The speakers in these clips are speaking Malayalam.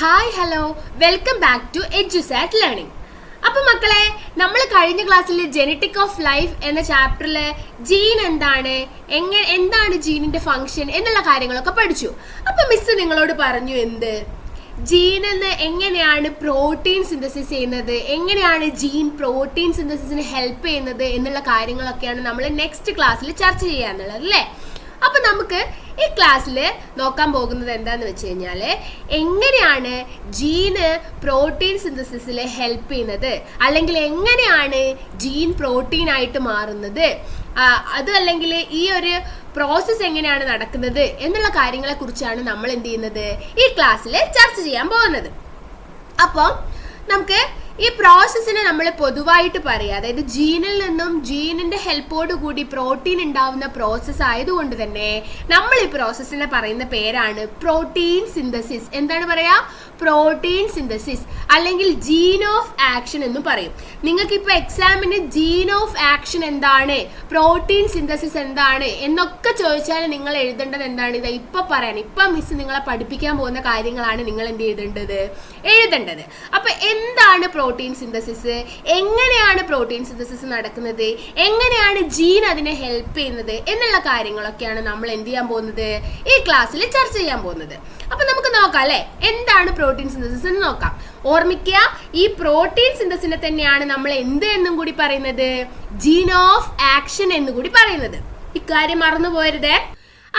Hi hello welcome back to Edusat learning. അപ്പൊ മക്കളെ, നമ്മൾ കഴിഞ്ഞ ക്ലാസ്സിൽ ജെനറ്റിക് ഓഫ് ലൈഫ് എന്ന ചാപ്റ്ററിൽ ജീൻ എന്താണ്, എന്താണ് ജീനിന്റെ ഫംഗ്ഷൻ എന്നുള്ള കാര്യങ്ങളൊക്കെ പഠിച്ചു. അപ്പൊ മിസ് നിങ്ങളോട് പറഞ്ഞു എന്ത്, ജീനെന്ന് എങ്ങനെയാണ് പ്രോട്ടീൻ സിന്തസിസ് ചെയ്യുന്നത്, എങ്ങനെയാണ് ജീൻ പ്രോട്ടീൻ സിന്തസിസിന് ഹെൽപ്പ് ചെയ്യുന്നത് എന്നുള്ള കാര്യങ്ങളൊക്കെയാണ് നമ്മൾ നെക്സ്റ്റ് ക്ലാസ്സിൽ ചർച്ച ചെയ്യാന്നുള്ളത് അല്ലേ. അപ്പൊ നമുക്ക് ഈ ക്ലാസ്സിൽ നോക്കാൻ പോകുന്നത് എന്താന്ന് വെച്ച് കഴിഞ്ഞാല്, എങ്ങനെയാണ് ജീന് പ്രോട്ടീൻ സിന്തസിസിൽ ഹെൽപ്പ് ചെയ്യുന്നത്, അല്ലെങ്കിൽ എങ്ങനെയാണ് ജീൻ പ്രോട്ടീൻ ആയിട്ട് മാറുന്നത്, അത് അല്ലെങ്കിൽ ഈ ഒരു പ്രോസസ്സ് എങ്ങനെയാണ് നടക്കുന്നത് എന്നുള്ള കാര്യങ്ങളെ കുറിച്ചാണ് നമ്മൾ എന്ത് ചെയ്യുന്നത് ഈ ക്ലാസ്സിൽ ചർച്ച ചെയ്യാൻ പോകുന്നത്. അപ്പോൾ നമുക്ക് ഈ പ്രോസസ്സിനെ നമ്മൾ പൊതുവായിട്ട് പറയാം, അതായത് ജീനിൽ നിന്നും ജീനിന്റെ ഹെൽപ്പോട് കൂടി പ്രോട്ടീൻ ഉണ്ടാവുന്ന പ്രോസസ്സ് ആയതുകൊണ്ട് തന്നെ നമ്മൾ ഈ പ്രോസസ്സിനെ പറയുന്ന പേരാണ് പ്രോട്ടീൻ സിന്തസിസ്. എന്താണ് പറയാ? പ്രോട്ടീൻ സിന്തസിസ്, അല്ലെങ്കിൽ ജീൻ ഓഫ് ആക്ഷൻ എന്ന് പറയും. നിങ്ങൾക്ക് ഇപ്പൊ എക്സാമിന് ജീൻ ഓഫ് ആക്ഷൻ എന്താണ്, പ്രോട്ടീൻ സിന്തസിസ് എന്താണ് എന്നൊക്കെ ചോദിച്ചാൽ നിങ്ങൾ എഴുതേണ്ടത് എന്താണ്? ഇത് ഇപ്പൊ പറയാൻ, ഇപ്പൊ മിസ് നിങ്ങളെ പഠിപ്പിക്കാൻ പോകുന്ന കാര്യങ്ങളാണ് നിങ്ങൾ എന്ത് എഴുതേണ്ടത്. അപ്പൊ എന്താണ് പ്രോട്ടീൻ സിന്തസിസ്, എങ്ങനെയാണ് പ്രോട്ടീൻ സിന്തസിസ് നടക്കുന്നത്, എങ്ങനെയാണ് ജീൻ അതിനെ ഹെൽപ്പ് ചെയ്യുന്നത് എന്നുള്ള കാര്യങ്ങളൊക്കെയാണ് നമ്മൾ എന്ത് ചെയ്യാൻ പോകുന്നത് ഈ ക്ലാസ്സിൽ ചർച്ച ചെയ്യാൻ പോകുന്നത്. അപ്പൊ നമുക്ക് നോക്കാം അല്ലെ, എന്താണ് പ്രോട്ടീൻ സിന്തസിസ് എന്ന് നോക്കാം. ഓർമ്മിക്കുക, ഈ പ്രോട്ടീൻ സിന്തസിനെ തന്നെയാണ് നമ്മൾ എന്ത് എന്നും കൂടി പറയുന്നത്, ജീൻ ഓഫ് ആക്ഷൻ എന്ന് കൂടി പറയുന്നത്. ഇക്കാര്യം മറന്നു പോരുതേ.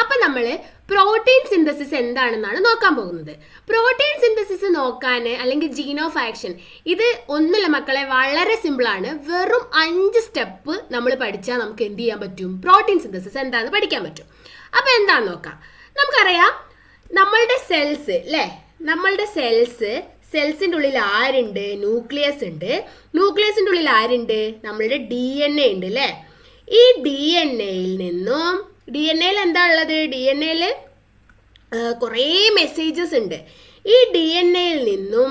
അപ്പൊ നമ്മള് പ്രോട്ടീൻ സിന്തസിസ് എന്താണെന്നാണ് നോക്കാൻ പോകുന്നത്. പ്രോട്ടീൻ സിന്തസിസ് നോക്കാൻ, അല്ലെങ്കിൽ ജീൻ ഓഫ് ആക്ഷൻ, ഇത് ഒന്നുമില്ല മക്കളെ, വളരെ സിമ്പിൾ ആണ്. വെറും 5 സ്റ്റെപ്പ് നമ്മൾ പഠിച്ചാൽ നമുക്ക് എന്ത് ചെയ്യാൻ പറ്റും, പ്രോട്ടീൻ സിന്തസിസ് എന്താണെന്ന് പഠിക്കാൻ പറ്റും. അപ്പൊ എന്താന്ന് നോക്കാം. നമുക്കറിയാം നമ്മളുടെ സെൽസ് അല്ലേ, നമ്മളുടെ സെൽസിൻ്റെ ഉള്ളിൽ ആരുണ്ട്, ന്യൂക്ലിയസ് ഉണ്ട്. ന്യൂക്ലിയസിൻ്റെ ഉള്ളിൽ ആരുണ്ട്, നമ്മളുടെ DNA ഉണ്ട് അല്ലേ. ഈ DNA-യിൽ നിന്നും, DNA-യിൽ എന്താ ഉള്ളത്, DNA-യിൽ കുറേ മെസ്സേജസ് ഉണ്ട്. ഈ DNA-യിൽ നിന്നും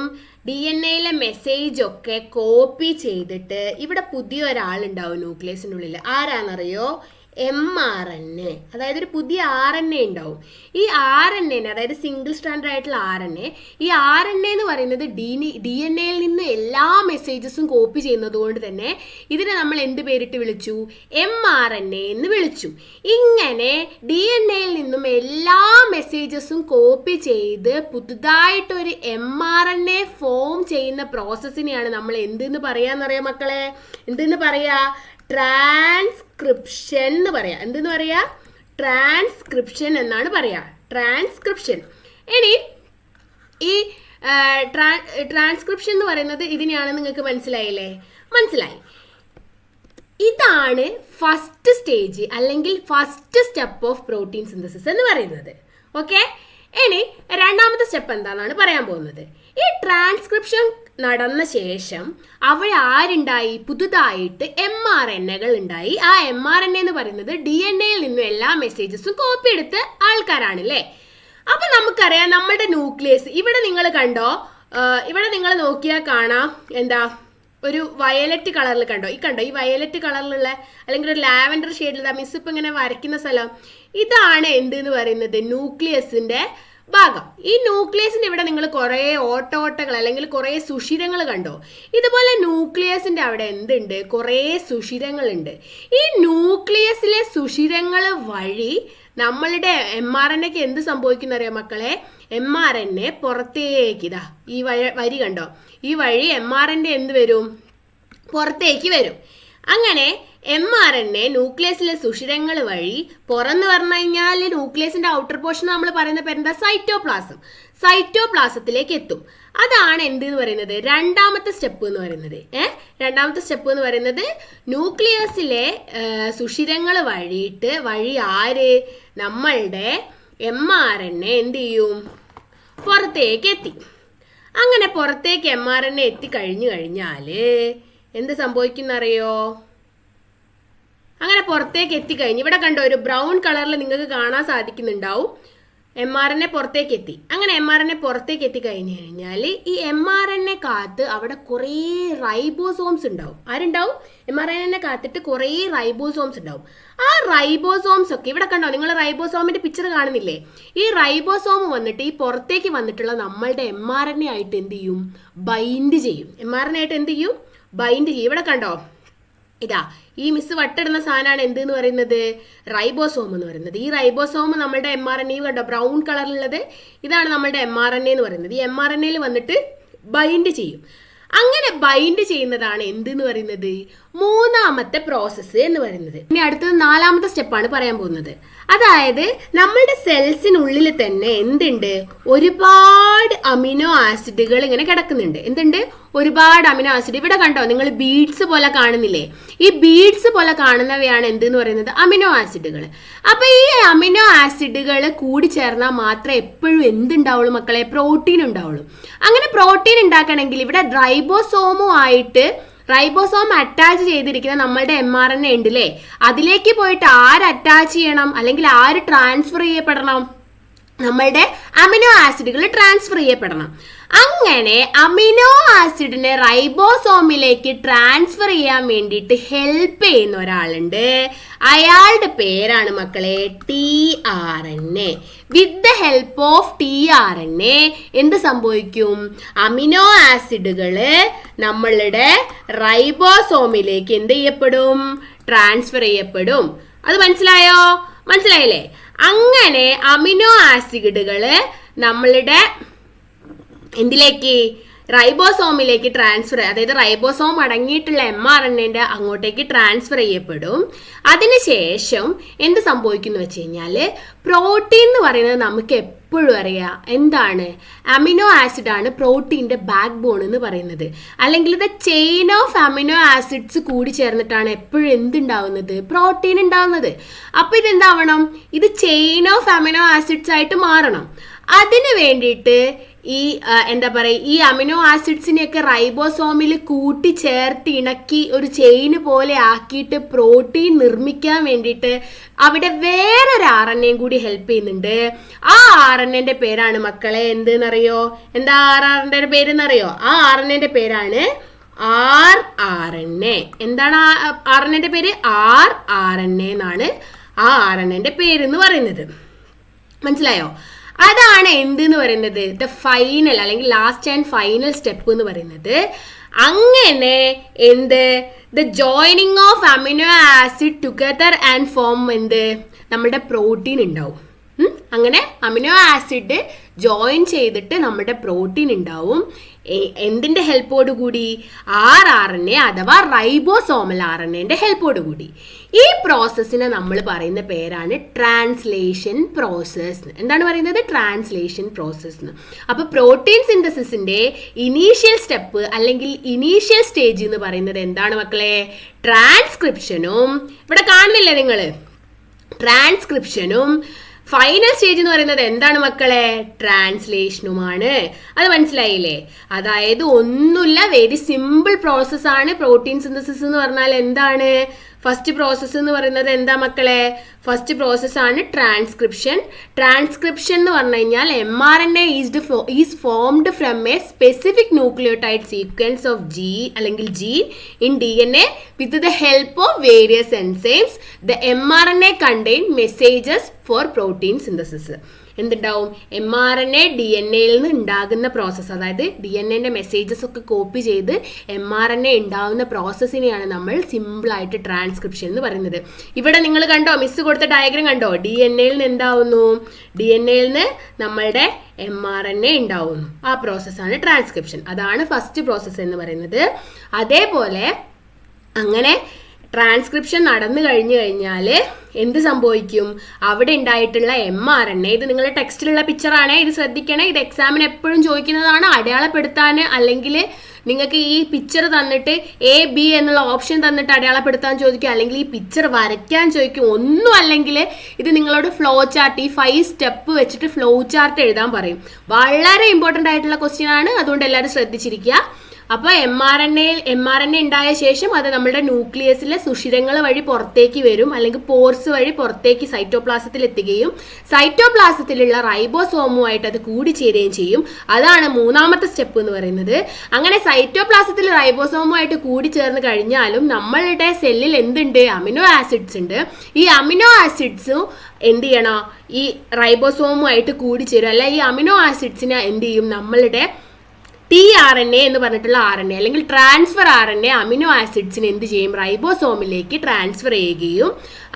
DNA-യിലെ മെസ്സേജ് ഒക്കെ കോപ്പി ചെയ്തിട്ട് ഇവിടെ പുതിയ ഒരാളുണ്ടാവും ന്യൂക്ലിയസിൻ്റെ ഉള്ളിൽ. ആരാന്നറിയോ? mRNA, അതായത് ഒരു പുതിയ RNA ഉണ്ടാവും. ഈ RNA, അതായത് സിംഗിൾ സ്റ്റാൻഡേർഡ് ആയിട്ടുള്ള RNA, ഈ RNA എന്ന് പറയുന്നത് DNA-യിൽ നിന്ന് എല്ലാ മെസ്സേജസും കോപ്പി ചെയ്യുന്നത് കൊണ്ട് തന്നെ ഇതിനെ നമ്മൾ എന്ത് പേരിട്ട് വിളിച്ചു, mRNA എന്ന് വിളിച്ചു. ഇങ്ങനെ DNA-യിൽ നിന്നും എല്ലാ മെസ്സേജസും കോപ്പി ചെയ്ത് പുതുതായിട്ടൊരു mRNA ഫോം ചെയ്യുന്ന പ്രോസസ്സിനെയാണ് നമ്മൾ എന്തെന്ന് പറയാന്നറിയാം മക്കളെ, എന്തെന്ന് പറയാ, ട്രാൻസ്ക്രിപ്ഷൻ എന്ന് പറയാം. എന്തെന്ന് പറയാ? ട്രാൻസ്ക്രിപ്ഷൻ എന്നാണ് പറയാ, ട്രാൻസ്ക്രിപ്ഷൻ. ഇനി ഈ ട്രാൻസ്ക്രിപ്ഷൻ എന്ന് പറയുന്നത് ഇതിനെയാണെന്ന് നിങ്ങൾക്ക് മനസ്സിലായില്ലേ? മനസ്സിലായി. ഇതാണ് ഫസ്റ്റ് സ്റ്റേജ്, അല്ലെങ്കിൽ first step of protein synthesis എന്ന് പറയുന്നത്. ഓക്കെ, ഇനി രണ്ടാമത്തെ സ്റ്റെപ്പ് എന്താണെന്നാണ് പറയാൻ പോകുന്നത്. ഈ ട്രാൻസ്ക്രിപ്ഷൻ നടന്ന ശേഷം അവിടെ ആരുണ്ടായി, പുതുതായിട്ട് mRNA-കൾ ഉണ്ടായി. ആ mRNA എന്ന് പറയുന്നത് DNA-യിൽ നിന്നും എല്ലാ മെസ്സേജസും കോപ്പി എടുത്ത ആൾക്കാരാണ് അല്ലേ. അപ്പൊ നമുക്കറിയാം നമ്മളുടെ ന്യൂക്ലിയസ്, ഇവിടെ നിങ്ങൾ കണ്ടോ, ഇവിടെ നിങ്ങൾ നോക്കിയാൽ കാണാം എന്താ, ഒരു വയലറ്റ് കളറിൽ കണ്ടോ, ഈ വയലറ്റ് കളറിലുള്ള, അല്ലെങ്കിൽ ഒരു ലാവൻഡർ ഷെയ്ഡിലുള്ള, മിസ് ഇപ്പം ഇങ്ങനെ വരയ്ക്കുന്ന സ്ഥലം, ഇതാണ് എന്തെന്ന് പറയുന്നത്, ന്യൂക്ലിയസിന്റെ ഭാഗം. ഈ ന്യൂക്ലിയസിന്റെ ഇവിടെ നിങ്ങൾ കുറേ ഓട്ടോട്ടകൾ, അല്ലെങ്കിൽ കുറേ സുഷിരങ്ങൾ കണ്ടോ. ഇതുപോലെ ന്യൂക്ലിയസിന്റെ അവിടെ എന്തുണ്ട്, കുറേ സുഷിരങ്ങളുണ്ട്. ഈ ന്യൂക്ലിയസിലെ സുഷിരങ്ങൾ വഴി നമ്മളുടെ mRNA-ക്ക് എന്ത് സംഭവിക്കുന്നറിയോ മക്കളെ, mRNA പുറത്തേക്ക്, ഇതാ ഈ വരി കണ്ടോ, ഈ വഴി mRNA എന്ത് വരും, പുറത്തേക്ക് വരും. അങ്ങനെ mRNA ന്യൂക്ലിയസിലെ സുഷിരങ്ങൾ വഴി പുറന്ന് പറഞ്ഞു കഴിഞ്ഞാൽ ന്യൂക്ലിയസിന്റെ ഔട്ടർ പോർഷൻ നമ്മൾ പറയുന്ന പേരെന്താ, സൈറ്റോപ്ലാസം. സൈറ്റോപ്ലാസത്തിലേക്ക് എത്തും. അതാണ് എന്തെന്ന് പറയുന്നത്, രണ്ടാമത്തെ സ്റ്റെപ്പ് എന്ന് പറയുന്നത്. രണ്ടാമത്തെ സ്റ്റെപ്പ് എന്ന് പറയുന്നത് ന്യൂക്ലിയസിലെ സുഷിരങ്ങൾ വഴി ആര്, നമ്മളുടെ mRNA എന്ത് ചെയ്യും, പുറത്തേക്ക് എത്തി. അങ്ങനെ പുറത്തേക്ക് mRNA എത്തിക്കഴിഞ്ഞു കഴിഞ്ഞാൽ എന്ത് സംഭവിക്കുന്നറിയോ, അങ്ങനെ പുറത്തേക്ക് എത്തിക്കഴിഞ്ഞ് ഇവിടെ കണ്ടോ ഒരു ബ്രൗൺ കളറിൽ നിങ്ങൾക്ക് കാണാൻ സാധിക്കുന്നുണ്ടാവും. mRNA പുറത്തേക്ക് എത്തി. അങ്ങനെ mRNA പുറത്തേക്ക് എത്തി കഴിഞ്ഞു കഴിഞ്ഞാൽ ഈ mRNA കാത്ത് അവിടെ കുറേ റൈബോസോംസ് ഉണ്ടാവും. ആരുണ്ടാവും? mRNA കാത്തിട്ട് കുറേ റൈബോസോംസ് ഉണ്ടാവും. ആ റൈബോസോംസ് ഒക്കെ ഇവിടെ കണ്ടോ, നിങ്ങൾ റൈബോസോമിന്റെ പിക്ചർ കാണുന്നില്ലേ? ഈ റൈബോസോം വന്നിട്ട് ഈ പുറത്തേക്ക് വന്നിട്ടുള്ള നമ്മളുടെ mRNA ആയിട്ട് എന്ത് ചെയ്യും? ബൈൻഡ് ചെയ്യും. mRNA ആയിട്ട് എന്ത് ചെയ്യും? ബൈൻഡ് ചെയ്യും. ഇവിടെ കണ്ടോ, ഇതാ ഈ മിസ് വട്ടിടുന്ന സാധനമാണ് എന്തെന്ന് പറയുന്നത്? റൈബോസോം എന്ന് പറയുന്നത്. ഈ റൈബോസോം നമ്മളുടെ mRNA കണ്ടോ ബ്രൗൺ കളറിലുള്ളത്, ഇതാണ് നമ്മളുടെ mRNA എന്ന് പറയുന്നത്. ഈ mRNAയിൽ വന്നിട്ട് ബൈൻഡ് ചെയ്യും. അങ്ങനെ ബൈൻഡ് ചെയ്യുന്നതാണ് എന്തെന്ന് പറയുന്നത്? മൂന്നാമത്തെ പ്രോസസ്സ് എന്ന് പറയുന്നത്. ഇനി അടുത്തത് നാലാമത്തെ സ്റ്റെപ്പാണ് പറയാൻ പോകുന്നത്. അതായത് നമ്മളുടെ സെൽസിനുള്ളിൽ തന്നെ എന്തുണ്ട്? ഒരുപാട് അമിനോ ആസിഡുകൾ ഇങ്ങനെ കിടക്കുന്നുണ്ട്. എന്തുണ്ട്? ഒരുപാട് അമിനോ ആസിഡ്. ഇവിടെ കണ്ടോ നിങ്ങൾ ബീഡ്സ് പോലെ കാണുന്നില്ലേ? ഈ ബീഡ്സ് പോലെ കാണുന്നവയാണ് എന്തെന്ന് പറയുന്നത്? അമിനോ ആസിഡുകൾ. അപ്പൊ ഈ അമിനോ ആസിഡുകൾ കൂടി ചേർന്നാൽ മാത്രമേ എപ്പോഴും എന്തുണ്ടാവുള്ളൂ മക്കളെ? പ്രോട്ടീൻ ഉണ്ടാവുള്ളൂ. അങ്ങനെ പ്രോട്ടീൻ ഉണ്ടാക്കണമെങ്കിൽ ഇവിടെ റൈബോസോം അറ്റാച്ച് ചെയ്തിരിക്കുന്ന നമ്മളുടെ mRNA ഉണ്ടല്ലേ, അതിലേക്ക് പോയിട്ട് ആര് അറ്റാച്ച് ചെയ്യണം, അല്ലെങ്കിൽ ആര് ട്രാൻസ്ഫർ ചെയ്യപ്പെടണം? നമ്മളുടെ അമിനോ ആസിഡുകൾ ട്രാൻസ്ഫർ ചെയ്യപ്പെടണം. അങ്ങനെ അമിനോ ആസിഡിനെ റൈബോസോമിലേക്ക് ട്രാൻസ്ഫർ ചെയ്യാൻ വേണ്ടിയിട്ട് ഹെൽപ്പ് ചെയ്യുന്ന ഒരാളുണ്ട്. അയാളുടെ പേരാണ് മക്കളെ tRNA. With the help of tRNA എന്ത് സംഭവിക്കും? അമിനോ ആസിഡുകൾ നമ്മളുടെ റൈബോസോമിലേക്ക് എന്ത് ചെയ്യപ്പെടും? ട്രാൻസ്ഫർ ചെയ്യപ്പെടും. അത് മനസ്സിലായോ? മനസ്സിലായില്ലേ? അങ്ങനെ അമിനോ ആസിഡുകൾ നമ്മളുടെ എന്തിലേക്ക്? റൈബോസോമിലേക്ക് ട്രാൻസ്ഫർ, അതായത് റൈബോസോം അടങ്ങിയിട്ടുള്ള mRNA അങ്ങോട്ടേക്ക് ട്രാൻസ്ഫർ ചെയ്യപ്പെടും. അതിനുശേഷം എന്ത് സംഭവിക്കുന്നു വെച്ച് കഴിഞ്ഞാൽ, പ്രോട്ടീൻ എന്ന് പറയുന്നത് നമുക്ക് എപ്പോഴും അറിയാം എന്താണ്? അമിനോ ആസിഡ് ആണ് പ്രോട്ടീൻ്റെ ബാക്ക് ബോൺ എന്ന് പറയുന്നത്. അല്ലെങ്കിൽ ഇത് ചെയിൻ ഓഫ് അമിനോ ആസിഡ്സ് കൂടി ചേർന്നിട്ടാണ് എപ്പോഴും എന്തുണ്ടാവുന്നത്? പ്രോട്ടീൻ ഉണ്ടാവുന്നത്. അപ്പോൾ ഇതെന്താവണം? ഇത് ചെയിൻ ഓഫ് അമിനോ ആസിഡ്സ് ആയിട്ട് മാറണം. അതിന് വേണ്ടിയിട്ട് ഈ എന്താ പറയുക, ഈ അമിനോ ആസിഡ്സിനെയൊക്കെ റൈബോസോമിൽ കൂട്ടി ചേർത്ത് ഇണക്കി ഒരു ചെയിന് പോലെ ആക്കിയിട്ട് പ്രോട്ടീൻ നിർമ്മിക്കാൻ വേണ്ടിയിട്ട് അവിടെ വേറൊരു RNA കൂടി ഹെൽപ്പ് ചെയ്യുന്നുണ്ട്. ആ RNA പേരാണ് മക്കളെ എന്തെന്നറിയോ? എന്താ RNA പേരെന്നറിയോ? ആ RNA പേരാണ് rRNA. എന്താണ് RNA പേര്? rRNA എന്നാണ് ആ RNA പേരെന്ന് പറയുന്നത്. മനസ്സിലായോ? അതാണ് എന്തെന്ന് പറയുന്നത്? ദ ഫൈനൽ അല്ലെങ്കിൽ ലാസ്റ്റ് ആൻഡ് ഫൈനൽ സ്റ്റെപ്പ് എന്ന് പറയുന്നത്. അങ്ങനെ എന്ത്? The joining of amino acid together and form എന്ത്? നമ്മുടെ പ്രോട്ടീൻ ഉണ്ടാവും. അങ്ങനെ അമിനോ ആസിഡ് ജോയിൻ ചെയ്തിട്ട് നമ്മുടെ പ്രോട്ടീൻ ഉണ്ടാവും. എന്തിൻ്റെ ഹെൽപ്പോട് കൂടി? rRNA അഥവാ റൈബോസോമൽ RNAന്റെ ഹെൽപ്പോട് കൂടി. ഈ പ്രോസസ്സിനെ നമ്മൾ പറയുന്ന പേരാണ് ട്രാൻസ്ലേഷൻ പ്രോസസ്. എന്താണ് പറയുന്നത്? ട്രാൻസ്ലേഷൻ പ്രോസസ് എന്ന്. അപ്പോൾ പ്രോട്ടീൻ സിന്തസിസിന്റെ ഇനീഷ്യൽ സ്റ്റെപ്പ് അല്ലെങ്കിൽ ഇനീഷ്യൽ സ്റ്റേജ് എന്ന് പറയുന്നത് എന്താണ് മക്കളെ? ട്രാൻസ്ക്രിപ്ഷനും, ഇവിടെ കാണുന്നില്ലേ നിങ്ങൾ, ട്രാൻസ്ക്രിപ്ഷനും ഫൈനൽ സ്റ്റേജ് എന്ന് പറയുന്നത് എന്താണ് മക്കളെ? ട്രാൻസ്ലേഷനുമാണ്. അത് മനസ്സിലായില്ലേ? അതായത് ഒന്നുമില്ല, വെരി സിമ്പിൾ പ്രോസസ്സാണ് പ്രോട്ടീൻ സിന്തസിസ് എന്ന് പറഞ്ഞാൽ. എന്താണ് ഫസ്റ്റ് പ്രോസസ്സ് എന്ന് പറയുന്നത്? എന്താ മക്കളെ? ഫസ്റ്റ് പ്രോസസ്സാണ് ട്രാൻസ്ക്രിപ്ഷൻ. ട്രാൻസ്ക്രിപ്ഷൻ എന്ന് പറഞ്ഞു കഴിഞ്ഞാൽ mRNA is formed from a specific nucleotide sequence of അല്ലെങ്കിൽ gene in DNA with the help of various enzymes. The mRNA contain messages for protein synthesis. എന്തുണ്ടാവും? mRNA DNA-യിൽ നിന്ന് ഉണ്ടാകുന്ന പ്രോസസ്സ്, അതായത് DNA-ന്റെ മെസ്സേജസ് ഒക്കെ കോപ്പി ചെയ്ത് mRNA ഉണ്ടാകുന്ന പ്രോസസ്സിനെയാണ് നമ്മൾ സിമ്പിളായിട്ട് ട്രാൻസ്ക്രിപ്ഷൻ എന്ന് പറയുന്നത്. ഇവിടെ നിങ്ങൾ കണ്ടോ, മിസ് കൊടുത്ത ഡയഗ്രം കണ്ടോ? DNA-യിൽ നിന്ന് എന്താവുന്നു? DNA-യിൽ നിന്ന് നമ്മളുടെ mRNA ഉണ്ടാവുന്നു. ആ പ്രോസസ്സാണ് ട്രാൻസ്ക്രിപ്ഷൻ. അതാണ് ഫസ്റ്റ് പ്രോസസ്സ് എന്ന് പറയുന്നത്. അതേപോലെ അങ്ങനെ ട്രാൻസ്ക്രിപ്ഷൻ നടന്നു കഴിഞ്ഞു കഴിഞ്ഞാൽ എന്ത് സംഭവിക്കും? അവിടെ ഉണ്ടായിട്ടുള്ള mRNA, ഇത് നിങ്ങളുടെ ടെക്സ്റ്റിലുള്ള പിക്ചറാണ്, ഇത് ശ്രദ്ധിക്കണേ. ഇത് എക്സാമിന് എപ്പോഴും ചോദിക്കുന്നതാണ്. അടയാളപ്പെടുത്താൻ അല്ലെങ്കിൽ നിങ്ങൾക്ക് ഈ പിക്ചർ തന്നിട്ട് A-B എന്നുള്ള ഓപ്ഷൻ തന്നിട്ട് അടയാളപ്പെടുത്താൻ ചോദിക്കും, അല്ലെങ്കിൽ ഈ പിക്ചർ വരയ്ക്കാൻ ചോദിക്കും. ഒന്നും അല്ലെങ്കിൽ ഇത് നിങ്ങളോട് ഫ്ലോ ചാർട്ട്, ഈ 5 സ്റ്റെപ്പ് വെച്ചിട്ട് ഫ്ലോ ചാർട്ട് എഴുതാൻ പറയും. വളരെ ഇമ്പോർട്ടൻ്റ് ആയിട്ടുള്ള ക്വസ്റ്റ്യൻ ആണ്. അതുകൊണ്ട് എല്ലാവരും ശ്രദ്ധിച്ചിരിക്കുക. അപ്പൊ എം ആർ എൻ എ ഉണ്ടായ ശേഷം അത് നമ്മുടെ ന്യൂക്ലിയസിലെ സുഷിരങ്ങൾ വഴി പുറത്തേക്ക് വരും, അല്ലെങ്കിൽ പോർസ് വഴി പുറത്തേക്ക് സൈറ്റോപ്ലാസത്തിൽ എത്തുകയും സൈറ്റോപ്ലാസത്തിലുള്ള റൈബോസോമുമായിട്ട് അത് കൂടിച്ചേരുകയും ചെയ്യും. അതാണ് മൂന്നാമത്തെ സ്റ്റെപ്പ് എന്ന് പറയുന്നത്. അങ്ങനെ സൈറ്റോപ്ലാസത്തിൽ റൈബോസോമുമായിട്ട് കൂടിച്ചേർന്ന് കഴിഞ്ഞാലും നമ്മളുടെ സെല്ലിൽ എന്തുണ്ട്? അമിനോ ആസിഡ്സ് ഉണ്ട്. ഈ അമിനോ ആസിഡ്സും എന്ത് ചെയ്യണം? ഈ റൈബോസോമുമായിട്ട് കൂടിച്ചേരും. അല്ല, ഈ അമിനോ ആസിഡ്സിനെ എന്ത് ചെയ്യും? നമ്മളുടെ tRNA എന്ന് പറഞ്ഞിട്ടുള്ള RNA അല്ലെങ്കിൽ ട്രാൻസ്ഫർ RNA അമിനോ ആസിഡ്സിന് എന്ത് ചെയ്യും? റൈബോസോമിലേക്ക് ട്രാൻസ്ഫർ ചെയ്യുകയും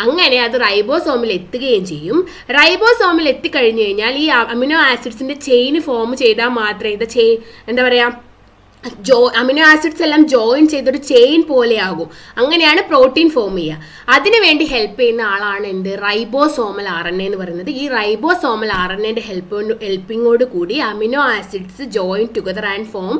അങ്ങനെ അത് റൈബോസോമിൽ എത്തുകയും ചെയ്യും. റൈബോസോമിൽ എത്തിക്കഴിഞ്ഞു കഴിഞ്ഞാൽ ഈ അമിനോ ആസിഡ്സിന്റെ ചെയിൻ ഫോം ചെയ്താൽ മാത്രമേ ഇത് എന്താ പറയുക, അമിനോ ആസിഡ്സ് എല്ലാം ജോയിൻ ചെയ്തൊരു ചെയിൻ പോലെ ആകും. അങ്ങനെയാണ് പ്രോട്ടീൻ ഫോം ചെയ്യുക. അതിനു വേണ്ടി ഹെൽപ്പ് ചെയ്യുന്ന ആളാണ് എന്ത്? റൈബോസോമൽ RNA എന്ന് പറയുന്നത്. ഈ റൈബോസോമൽ RNAന്റെ ഹെൽപ്പിങ്ങോട് കൂടി amino acids join together and form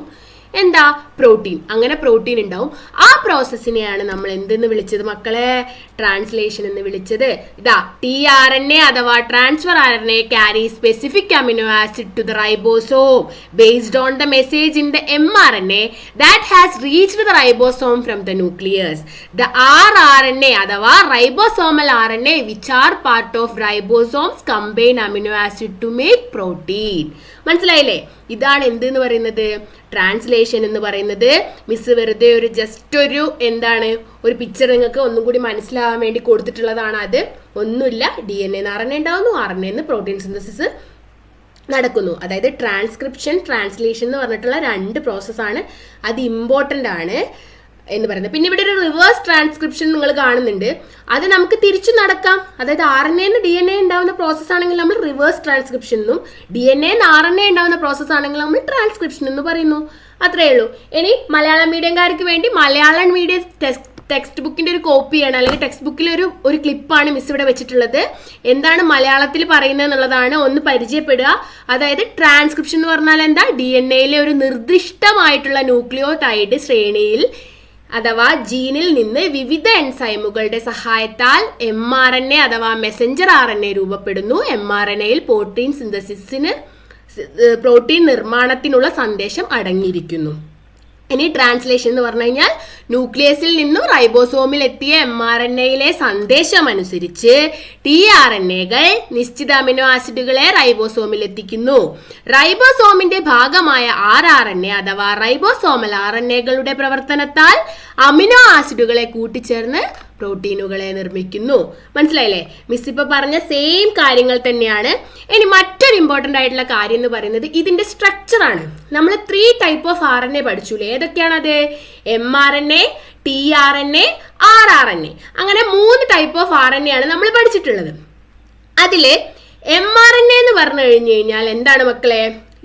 എന്താ? പ്രോട്ടീൻ. അങ്ങനെ പ്രോട്ടീൻ ഉണ്ടാവും. ആ പ്രോസസ്സിനെയാണ് നമ്മൾ എന്തെന്ന് വിളിച്ചത് മക്കളെ? ട്രാൻസ്ലേഷൻ എന്ന് വിളിച്ചത്. ഇതാ tRNA അഥവാ transfer RNA carry specific amino acid to the ribosome based on the message in the mRNA that has reached the ribosome from the nucleus. The rRNA അഥവാ ribosomal RNA which are part of ribosomes combine amino acid to make protein. മനസ്സിലായില്ലേ? ഇതാണ് എന്തെന്ന് പറയുന്നത്? ട്രാൻസ്ലേഷൻ എന്ന് പറയുന്നത്. മിസ് വെറുതെ ഒരു എന്താണ് ഒരു പിക്ചർ നിങ്ങൾക്ക് ഒന്നും കൂടി മനസ്സിലാവാൻ വേണ്ടി കൊടുത്തിട്ടുള്ളതാണ്. അത് ഒന്നുമില്ല, DNA RNA ഉണ്ടാവുന്നു, RNA പ്രോട്ടീൻ സിന്തസിസ് നടക്കുന്നു. അതായത് ട്രാൻസ്ക്രിപ്ഷൻ, ട്രാൻസ്ലേഷൻ എന്ന് പറഞ്ഞിട്ടുള്ള 2 പ്രോസസ്സാണ്. അത് ഇമ്പോർട്ടൻ്റ് ആണ് എന്ന് പറയുന്നത്. പിന്നെ ഇവിടെ ഒരു റിവേഴ്സ് ട്രാൻസ്ക്രിപ്ഷൻ നിങ്ങൾ കാണുന്നുണ്ട്. അത് നമുക്ക് തിരിച്ചു നടക്കാം. അതായത് RNA DNA ഉണ്ടാവുന്ന പ്രോസസ് ആണെങ്കിൽ നമ്മൾ റിവേഴ്സ് ട്രാൻസ്ക്രിപ്ഷൻ എന്നും DNA RNA ഉണ്ടാവുന്ന പ്രോസസ് ആണെങ്കിൽ നമ്മൾ ട്രാൻസ്ക്രിപ്ഷൻ എന്ന് പറയുന്നു. അത്രയേ ഉള്ളൂ. ഇനി മലയാളം മീഡിയംകാർക്ക് വേണ്ടി മലയാളം മീഡിയം ടെക്സ്റ്റ് ബുക്കിന്റെ ഒരു കോപ്പിയാണ്, അല്ലെങ്കിൽ ടെക്സ്റ്റ് ബുക്കിൽ ഒരു ക്ലിപ്പാണ് മിസ് ഇവിടെ വെച്ചിട്ടുള്ളത്. എന്താണ് മലയാളത്തിൽ പറയുന്നത് എന്നുള്ളതാണ് ഒന്ന് പരിചയപ്പെടുക. അതായത് ട്രാൻസ്ക്രിപ്ഷൻ എന്ന് പറഞ്ഞാൽ എന്താ? DNA ഒരു നിർദ്ദിഷ്ടമായിട്ടുള്ള ന്യൂക്ലിയോടൈഡ് ശ്രേണിയിൽ അഥവാ ജീനിൽ നിന്ന് വിവിധ എൻസൈമുകളുടെ സഹായത്താൽ mRNA അഥവാ മെസഞ്ചർ RNA രൂപപ്പെടുന്നു. mRNAയിൽ പ്രോട്ടീൻ സിന്തസിസിന് പ്രോട്ടീൻ നിർമ്മാണത്തിനുള്ള സന്ദേശം അടങ്ങിയിരിക്കുന്നു. ഇനി ട്രാൻസ്ലേഷൻ എന്ന് പറഞ്ഞു കഴിഞ്ഞാൽ ന്യൂക്ലിയസിൽ നിന്നും റൈബോസോമിൽ എത്തിയ mRNAയിലെ സന്ദേശം അനുസരിച്ച് tRNAകൾ നിശ്ചിത അമിനോ ആസിഡുകളെ റൈബോസോമിൽ എത്തിക്കുന്നു. റൈബോസോമിന്റെ ഭാഗമായ rRNA അഥവാ റൈബോസോമൽ RNAകളുടെ പ്രവർത്തനത്താൽ അമിനോ ആസിഡുകളെ കൂട്ടിച്ചേർന്ന് പ്രോട്ടീനുകളെ നിർമ്മിക്കുന്നു. മനസ്സിലായില്ലേ? മിസ് ഇപ്പൊ പറഞ്ഞ സെയിം കാര്യങ്ങൾ തന്നെയാണ്. ഇനി മറ്റൊരു ഇമ്പോർട്ടൻ്റ് ആയിട്ടുള്ള കാര്യം എന്ന് പറയുന്നത് ഇതിന്റെ സ്ട്രക്ചർ ആണ്. നമ്മൾ 3 type of RNA പഠിച്ചൂലേ? ഏതൊക്കെയാണത്? mRNA, tRNA, rRNA. അങ്ങനെ 3 ടൈപ്പ് ഓഫ് RNA ആണ് നമ്മൾ പഠിച്ചിട്ടുള്ളത്. അതില് mRNA എന്ന് പറഞ്ഞു കഴിഞ്ഞു കഴിഞ്ഞാൽ എന്താണ് മക്കളെ?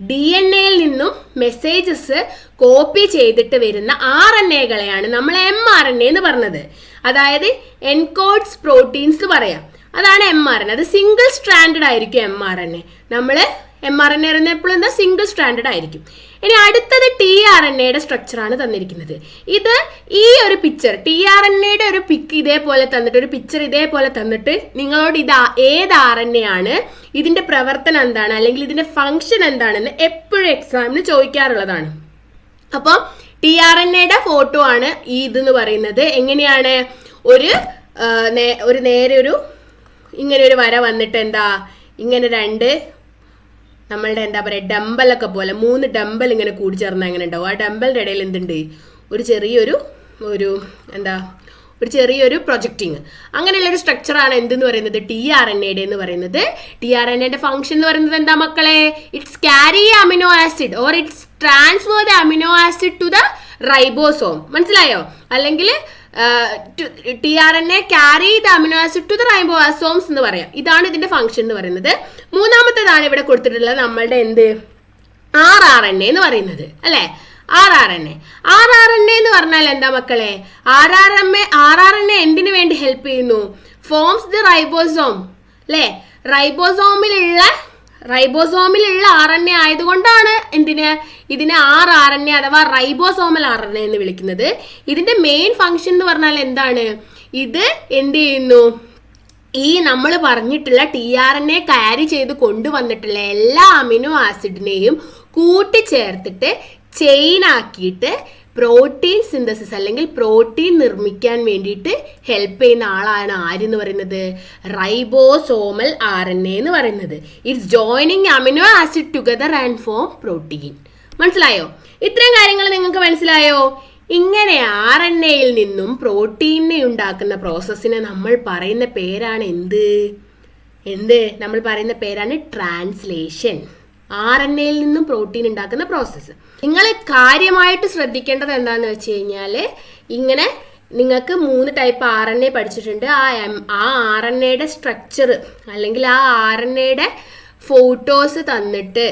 DNA-യിൽ നിന്നും മെസ്സേജസ് കോപ്പി ചെയ്തിട്ട് വരുന്ന RNA-കളെയാണ് നമ്മൾ mRNA എന്ന് പറഞ്ഞത്. അതായത് എൻകോഡ്സ് പ്രോട്ടീൻസ് പറയാം. അതാണ് mRNA. അത് സിംഗിൾ സ്ട്രാൻഡഡ് ആയിരിക്കും mRNA. നമ്മൾ mRNA എപ്പോഴും എന്താ? സിംഗിൾ സ്ട്രാൻഡഡ് ആയിരിക്കും. ഇനി അടുത്തത് tRNA-യുടെ സ്ട്രക്ചറാണ് തന്നിരിക്കുന്നത്. ഇത് ഈ ഒരു പിക്ചർ tRNA-യുടെ ഒരു പിക്ക് ഇതേപോലെ തന്നിട്ട്, ഒരു പിക്ചർ ഇതേപോലെ തന്നിട്ട് നിങ്ങളോട് ഇത് ഏത് RNA ആണ്, ഇതിന്റെ പ്രവർത്തനം എന്താണ്, അല്ലെങ്കിൽ ഇതിന്റെ ഫംഗ്ഷൻ എന്താണെന്ന് എപ്പോഴും എക്സാമിന് ചോദിക്കാറുള്ളതാണ്. അപ്പം tRNA-യുടെ ഫോട്ടോ ആണ് ഈ ഇതെന്ന് പറയുന്നത്. എങ്ങനെയാണ്? ഒരു നേരെ ഇങ്ങനെ ഒരു വര വന്നിട്ട് എന്താ ഇങ്ങനെ 2 നമ്മളുടെ എന്താ പറയുക ഡമ്പലൊക്കെ പോലെ 3 ഡമ്പൽ ഇങ്ങനെ കൂടി ചേർന്നാൽ എങ്ങനെ ഉണ്ടാവും? ആ ഡമ്പലിൻ്റെ ഇടയിൽ എന്തുണ്ട്? ഒരു ചെറിയൊരു പ്രൊജക്റ്റിങ്. അങ്ങനെയുള്ളൊരു സ്ട്രക്ചറാണ് എന്തെന്ന് പറയുന്നത്? tRNA-യുടെ എന്ന് പറയുന്നത്. tRNA-യുടെ ഫംഗ്ഷൻ എന്ന് പറയുന്നത് എന്താ മക്കളെ? It's carry amino acid or it's transfer the amino acid to the ribosome. മനസ്സിലായോ? അല്ലെങ്കിൽ tRNA carry the amino acid to the ribosomes എന്ന് പറയാം. ഇതാണ് ഇതിന്റെ ഫംഗ്ഷൻ എന്ന് പറയുന്നത്. മൂന്നാമത്തേതാണ് ഇവിടെ കൊടുത്തിട്ടുള്ളത് നമ്മളുടെ rRNA എന്ന് പറയുന്നത് അല്ലെ? rRNA എന്ന് പറഞ്ഞാൽ എന്താ മക്കളെ? rRNA എന്തിനു വേണ്ടി ഹെൽപ്പ് ചെയ്യുന്നു? ഫോംസ് ദ റൈബോസോം അല്ലെ? റൈബോസോമിലുള്ള RNA ആയതുകൊണ്ടാണ് ഇതിനെ rRNA അഥവാ റൈബോസോമൽ RNA എന്ന് വിളിക്കുന്നത്. ഇതിന്റെ മെയിൻ ഫംഗ്ഷൻ എന്ന് പറഞ്ഞാൽ എന്താണ്? ഇത് എന്ത് ചെയ്യുന്നു? ഈ നമ്മൾ പറഞ്ഞിട്ടുള്ള tRNA ക്യാരി ചെയ്ത് കൊണ്ടുവന്നിട്ടുള്ള എല്ലാ അമിനോ ആസിഡിനെയും കൂട്ടിച്ചേർത്തിട്ട് ചെയിൻ ആക്കിയിട്ട് പ്രോട്ടീൻ സിന്തസിസ് അല്ലെങ്കിൽ പ്രോട്ടീൻ നിർമ്മിക്കാൻ വേണ്ടിയിട്ട് ഹെൽപ്പ് ചെയ്യുന്ന ആളാണ് ആരെന്ന് പറയുന്നത്? റൈബോസോമൽ RNA എന്ന് പറയുന്നത്. It's joining amino acid together and form protein. മനസ്സിലായോ? ഇത്രയും കാര്യങ്ങൾ നിങ്ങൾക്ക് മനസ്സിലായോ? ഇങ്ങനെ RNAയിൽ നിന്നും പ്രോട്ടീനെ ഉണ്ടാക്കുന്ന പ്രോസസ്സിനെ നമ്മൾ പറയുന്ന പേരാണ് എന്ത് നമ്മൾ പറയുന്ന പേരാണ് ട്രാൻസ്ലേഷൻ. RNAയിൽ നിന്നും പ്രോട്ടീൻ ഉണ്ടാക്കുന്ന പ്രോസസ്സ്. നിങ്ങൾ കാര്യമായിട്ട് ശ്രദ്ധിക്കേണ്ടത് എന്താണെന്ന് വെച്ച് കഴിഞ്ഞാൽ, ഇങ്ങനെ നിങ്ങൾക്ക് 3 ടൈപ്പ് RNA പഠിച്ചിട്ടുണ്ട്. ആ RNAയുടെ സ്ട്രക്ചർ അല്ലെങ്കിൽ ആ RNAയുടെ ഫോട്ടോസ് തന്നിട്ട്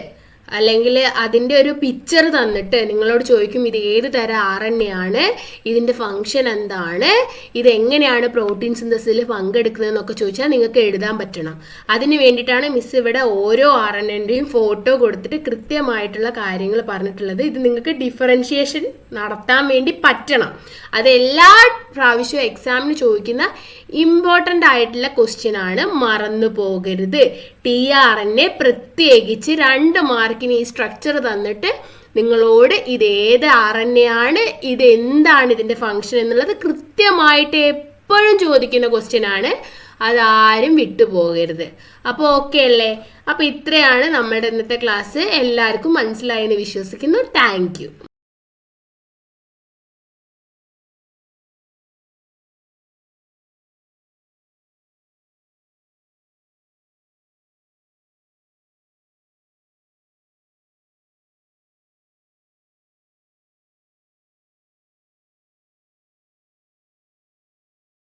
അല്ലെങ്കിൽ അതിൻ്റെ ഒരു പിക്ചർ തന്നിട്ട് നിങ്ങളോട് ചോദിക്കും ഇത് ഏത് തരം RNA ആണ്, ഇതിൻ്റെ ഫങ്ഷൻ എന്താണ്, ഇതെങ്ങനെയാണ് പ്രോട്ടീൻ സിന്തസിസിൽ പങ്കെടുക്കുന്നതെന്നൊക്കെ ചോദിച്ചാൽ നിങ്ങൾക്ക് എഴുതാൻ പറ്റണം. അതിന് വേണ്ടിയിട്ടാണ് മിസ് ഇവിടെ ഓരോ RNAൻ്റെയും ഫോട്ടോ കൊടുത്തിട്ട് കൃത്യമായിട്ടുള്ള കാര്യങ്ങൾ പറഞ്ഞിട്ടുള്ളത്. ഇത് നിങ്ങൾക്ക് ഡിഫറൻഷിയേഷൻ നടത്താൻ വേണ്ടി പറ്റണം. അത് എല്ലാ പ്രാവശ്യവും എക്സാമിന് ചോദിക്കുന്ന ഇമ്പോർട്ടൻ്റ് ആയിട്ടുള്ള ക്വസ്റ്റ്യൻ ആണ്, മറന്നു പോകരുത്. tRNA പ്രത്യേകിച്ച് 2 മാർക്കിന് ഈ സ്ട്രക്ചർ തന്നിട്ട് നിങ്ങളോട് ഇത് ഏത് RNA ആണ്, ഇത് എന്താണ് ഇതിൻ്റെ ഫങ്ഷൻ എന്നുള്ളത് കൃത്യമായിട്ട് എപ്പോഴും ചോദിക്കുന്ന ക്വസ്റ്റ്യൻ ആണ്. അതാരും വിട്ടുപോകരുത്. അപ്പോൾ ഓക്കെ അല്ലേ? അപ്പോൾ ഇത്രയാണ് നമ്മുടെ ഇന്നത്തെ ക്ലാസ്. എല്ലാവർക്കും മനസ്സിലായെന്ന് വിശ്വസിക്കുന്നു. Thank you.